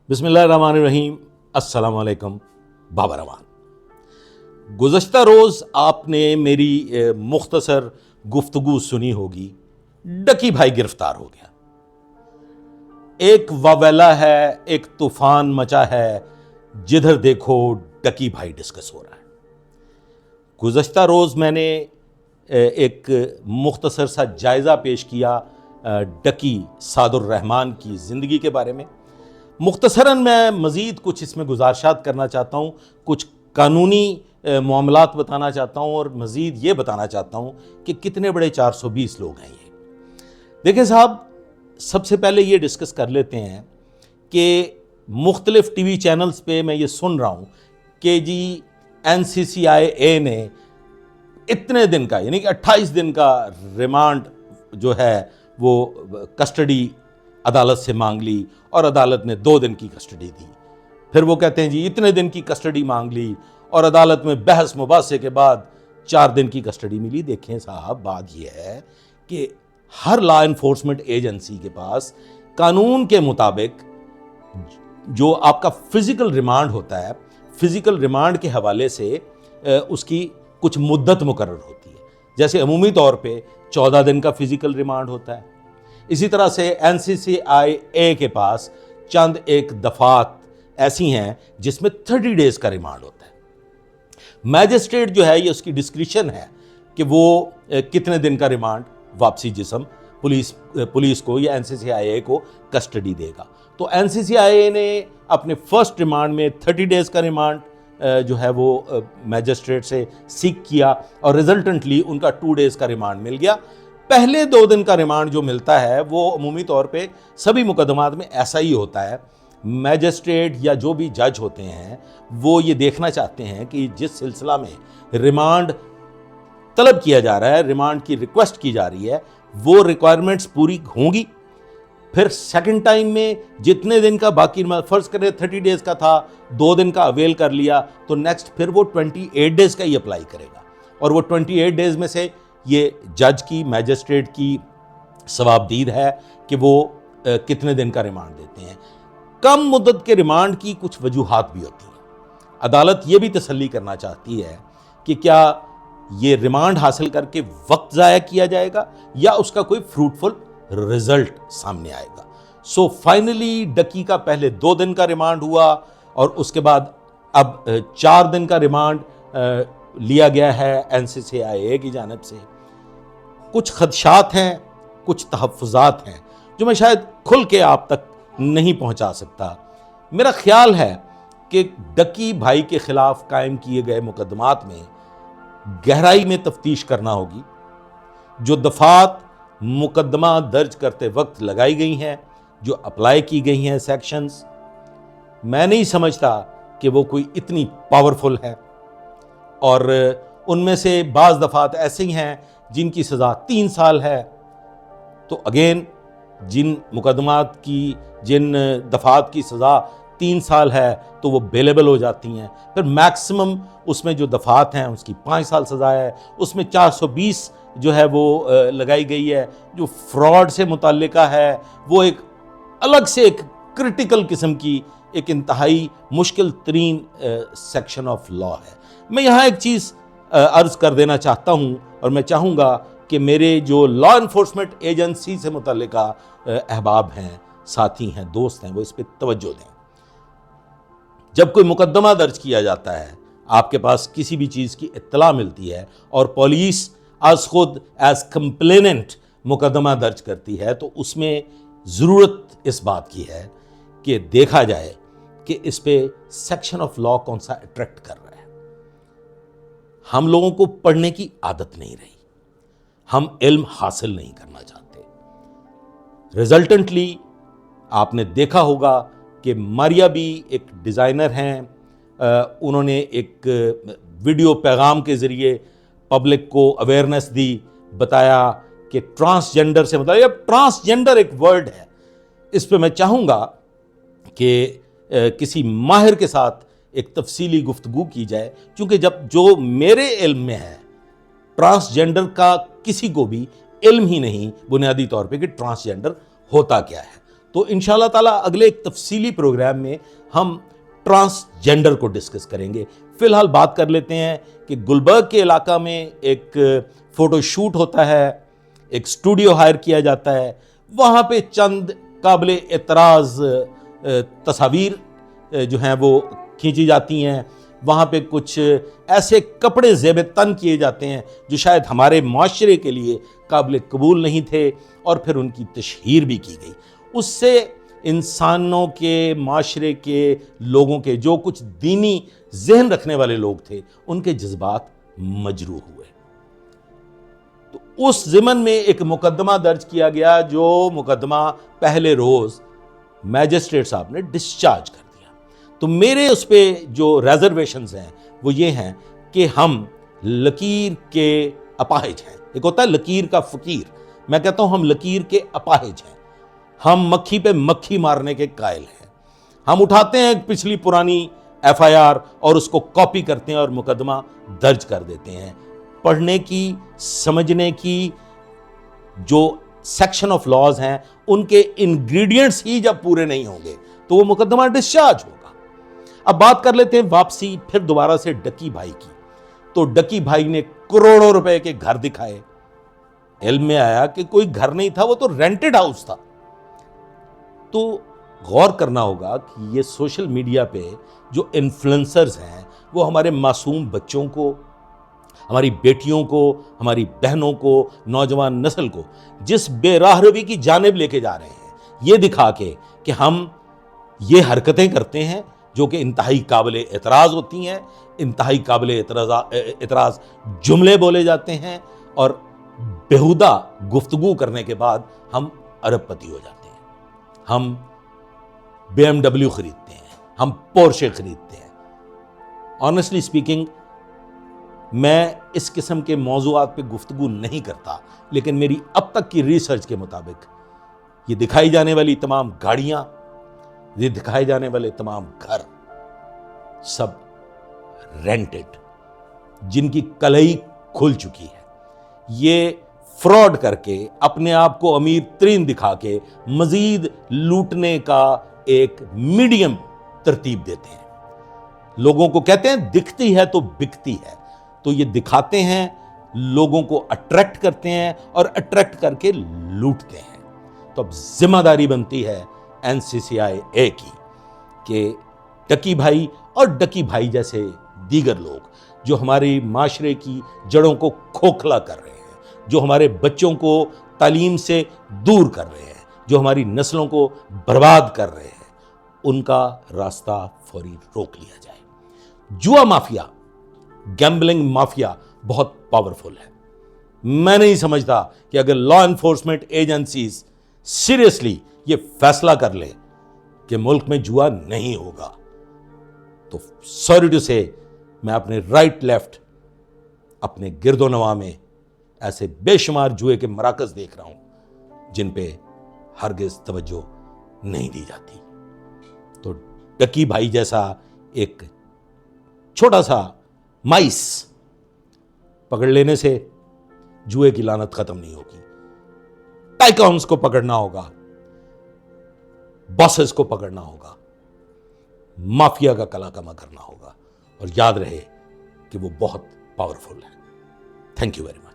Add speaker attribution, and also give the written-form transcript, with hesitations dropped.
Speaker 1: बिस्मिल्लाहिर्रहमानिर्रहीम। अस्सलाम वालेकुम। बाबर अमान। गुज़श्ता रोज़ आपने मेरी मुख्तसर गुफ्तगू सुनी होगी। डकी भाई गिरफ्तार हो गया। एक वावेला है, एक तूफान मचा है, जिधर देखो डकी भाई डिस्कस हो रहा है। गुज़श्ता रोज़ मैंने एक मुख्तसर सा जायज़ा पेश किया डकी सादुर रहमान की ज़िंदगी के बारे में। मुख्तसरन मैं मज़ीद कुछ इसमें गुज़ारिशात करना चाहता हूँ, कुछ कानूनी मामलात बताना चाहता हूँ और मज़ीद ये बताना चाहता हूँ कि कितने बड़े 420 लोग हैं ये। देखें साहब, सबसे पहले ये डिस्कस कर लेते हैं कि मुख्तलिफ टीवी चैनल्स पे मैं ये सुन रहा हूँ कि जी NCCIA ने इतने दिन का यानी कि 28 दिन का रिमांड जो है वो कस्टडी अदालत से मांग ली और अदालत ने 2 दिन की कस्टडी दी। फिर वो कहते हैं जी इतने दिन की कस्टडी मांग ली और अदालत में बहस मुबासे के बाद 4 दिन की कस्टडी मिली। देखें साहब, बात यह है कि हर लॉ इन्फोर्समेंट एजेंसी के पास कानून के मुताबिक जो आपका फिजिकल रिमांड होता है, फिजिकल रिमांड के हवाले से उसकी कुछ मुद्दत मुकर्रर होती है। जैसे अमूमी तौर पे 14 दिन का फिजिकल रिमांड होता है। इसी तरह से NCCIA के पास चंद एक दफात ऐसी हैं जिसमें 30 डेज का रिमांड होता है। मैजिस्ट्रेट जो है ये उसकी डिस्क्रिशन है कि वो कितने दिन का रिमांड वापसी जिस्म पुलिस को या NCCIA को कस्टडी देगा। तो NCCIA ने अपने फर्स्ट रिमांड में 30 डेज का रिमांड जो है वो मैजिस्ट्रेट से सीक किया और रिजल्टेंटली उनका 2 डेज का रिमांड मिल गया। पहले 2 दिन का रिमांड जो मिलता है वो अमूमी तौर पे सभी मुकदमात में ऐसा ही होता है। मैजिस्ट्रेट या जो भी जज होते हैं वो ये देखना चाहते हैं कि जिस सिलसिला में रिमांड तलब किया जा रहा है, रिमांड की रिक्वेस्ट की जा रही है, वो रिक्वायरमेंट्स पूरी होंगी। फिर सेकंड टाइम में जितने दिन का बाकी फर्ज करें 30 डेज का था, 2 दिन का अवेल कर लिया तो नेक्स्ट फिर वो 28 डेज का ही अप्लाई करेगा और वो 28 डेज में से ये जज की, मैजिस्ट्रेट की सवाबदीद है कि वो कितने दिन का रिमांड देते हैं। कम मुद्दत के रिमांड की कुछ वजूहात भी होती हैं। अदालत ये भी तसल्ली करना चाहती है कि क्या ये रिमांड हासिल करके वक्त ज़ाया किया जाएगा या उसका कोई फ्रूटफुल रिजल्ट सामने आएगा। सो फाइनली डकी का पहले 2 दिन का रिमांड हुआ और उसके बाद अब 4 दिन का रिमांड लिया गया है NCCIA की जानिब से। कुछ खदशात हैं, कुछ तहफ़्फ़ुज़ात हैं जो मैं शायद खुल के आप तक नहीं पहुंचा सकता। मेरा ख्याल है कि डकी भाई के खिलाफ कायम किए गए मुकदमात में गहराई में तफ्तीश करना होगी। जो दफात मुकदमा दर्ज करते वक्त लगाई गई हैं, जो अप्लाई की गई हैं सेक्शंस, मैं नहीं समझता कि वो कोई इतनी पावरफुल है। और उनमें से बाज़ दफात ऐसे ही हैं जिनकी सज़ा 3 साल है। तो अगेन जिन मुकदमात की, जिन दफात की सज़ा 3 साल है तो वो बेलेबल हो जाती हैं। फिर मैक्सिमम उसमें जो दफात हैं उसकी 5 साल सज़ा है। उसमें 420 जो है वो लगाई गई है। जो फ्रॉड से मुतल्लिका है वो एक अलग से एक क्रिटिकल किस्म की एक इंतहाई मुश्किल तरीन सेक्शन ऑफ लॉ है। मैं यहाँ एक चीज़ अर्ज़ कर देना चाहता हूँ और मैं चाहूँगा कि मेरे जो लॉ इन्फोर्समेंट एजेंसी से मुतल्लिका अहबाब हैं, साथी हैं, दोस्त हैं, वो इस पर तवज्जो दें। जब कोई मुकदमा दर्ज किया जाता है, आपके पास किसी भी चीज़ की इत्तला मिलती है और पुलिस आज खुद एज कंप्लेनेंट मुकदमा दर्ज करती है तो उसमें ज़रूरत इस बात की है कि देखा जाए कि इस पे सेक्शन ऑफ लॉ कौन सा अट्रैक्ट कर रहा है। हम लोगों को पढ़ने की आदत नहीं रही, हम इल्म हासिल नहीं करना चाहते। रिजल्टेंटली आपने देखा होगा कि मारिया भी एक डिज़ाइनर हैं, उन्होंने एक वीडियो पैगाम के ज़रिए पब्लिक को अवेयरनेस दी, बताया कि ट्रांसजेंडर से मतलब, अब ट्रांसजेंडर एक वर्ड है, इस पे मैं चाहूँगा कि किसी माहिर के साथ एक तफसीली गुफ्तगू की जाए, क्योंकि जब जो मेरे इल्म में है ट्रांसजेंडर का किसी को भी इल्म ही नहीं बुनियादी तौर पे कि ट्रांसजेंडर होता क्या है। تو انشاءاللہ تعالیٰ اگلے ایک تفصیلی پروگرام میں ہم ٹرانسجینڈر کو ڈسکس کریں گے. فی الحال بات کر لیتے ہیں کہ گلبرگ کے علاقہ میں ایک فوٹو شوٹ ہوتا ہے, ایک اسٹوڈیو ہائر کیا جاتا ہے, وہاں پہ چند قابل اعتراض تصاویر جو ہیں وہ کھینچی جاتی ہیں. وہاں پہ کچھ ایسے کپڑے زیب تن کیے جاتے ہیں جو شاید ہمارے معاشرے کے لیے قابل قبول نہیں تھے, اور پھر ان کی تشہیر بھی کی گئی. اس سے انسانوں کے, معاشرے کے لوگوں کے, جو کچھ دینی ذہن رکھنے والے لوگ تھے, ان کے جذبات مجروح ہوئے. تو اس ضمن میں ایک مقدمہ درج کیا گیا, جو مقدمہ پہلے روز میجسٹریٹ صاحب نے ڈسچارج کر دیا. تو میرے اس پہ جو ریزرویشنز ہیں وہ یہ ہیں کہ ہم لکیر کے اپاہج ہیں. ایک ہوتا ہے لکیر کا فقیر, میں کہتا ہوں ہم لکیر کے اپاہج ہیں. ہم مکھی پہ مکھی مارنے کے قائل ہیں. ہم اٹھاتے ہیں پچھلی پرانی ایف آئی آر اور اس کو کاپی کرتے ہیں اور مقدمہ درج کر دیتے ہیں. پڑھنے کی, سمجھنے کی جو سیکشن آف لاز ہیں, ان کے انگریڈینٹس ہی جب پورے نہیں ہوں گے تو وہ مقدمہ ڈسچارج ہوگا. اب بات کر لیتے ہیں واپسی پھر دوبارہ سے ڈکی بھائی کی. تو ڈکی بھائی نے کروڑوں روپے کے گھر دکھائے. علم میں آیا کہ کوئی گھر نہیں تھا, وہ تو رینٹڈ ہاؤس تھا. تو غور کرنا ہوگا کہ یہ سوشل میڈیا پہ جو انفلوئنسرز ہیں وہ ہمارے معصوم بچوں کو, ہماری بیٹیوں کو, ہماری بہنوں کو, نوجوان نسل کو جس بے راہ روی کی جانب لے کے جا رہے ہیں, یہ دکھا کے کہ ہم یہ حرکتیں کرتے ہیں جو کہ انتہائی قابل اعتراض ہوتی ہیں, انتہائی قابل اعتراض جملے بولے جاتے ہیں, اور بیہودہ گفتگو کرنے کے بعد ہم ارب پتی ہو جاتے ہیں. ہم بی ایم ڈبلیو خریدتے ہیں, ہم پورشے خریدتے ہیں. آنیسٹلی اسپیکنگ, میں اس قسم کے موضوعات پہ گفتگو نہیں کرتا, لیکن میری اب تک کی ریسرچ کے مطابق یہ دکھائی جانے والی تمام گاڑیاں, یہ دکھائے جانے والے تمام گھر سب رینٹڈ, جن کی کلئی کھل چکی ہے. یہ فراڈ کر کے اپنے آپ کو امیر ترین دکھا کے مزید لوٹنے کا ایک میڈیم ترتیب دیتے ہیں. لوگوں کو کہتے ہیں دکھتی ہے تو بکتی ہے, تو یہ دکھاتے ہیں, لوگوں کو اٹریکٹ کرتے ہیں اور اٹریکٹ کر کے لوٹتے ہیں. تو اب ذمہ داری بنتی ہے NCCI کی کہ ڈکی بھائی اور ڈکی بھائی جیسے دیگر لوگ جو ہمارے معاشرے کی جڑوں کو کھوکھلا کر رہے ہیں, جو ہمارے بچوں کو تعلیم سے دور کر رہے ہیں, جو ہماری نسلوں کو برباد کر رہے ہیں, ان کا راستہ فوری روک لیا جائے. جوا مافیا, گیمبلنگ مافیا بہت پاورفل ہے. میں نہیں سمجھتا کہ اگر لا انفورسمنٹ ایجنسیز سیریسلی یہ فیصلہ کر لیں کہ ملک میں جوا نہیں ہوگا, تو سوری ٹو سے میں اپنے رائٹ لیفٹ, اپنے گرد و نواح میں ایسے بے شمار جوئے کے مراکز دیکھ رہا ہوں جن پہ ہرگز توجہ نہیں دی جاتی. تو ڈکی بھائی جیسا ایک چھوٹا سا مائس پکڑ لینے سے جوئے کی لعنت ختم نہیں ہوگی. ٹائکونز کو پکڑنا ہوگا, باسز کو پکڑنا ہوگا, مافیا کا کلا کما کرنا ہوگا, اور یاد رہے کہ وہ بہت پاورفل ہے. Thank you very much.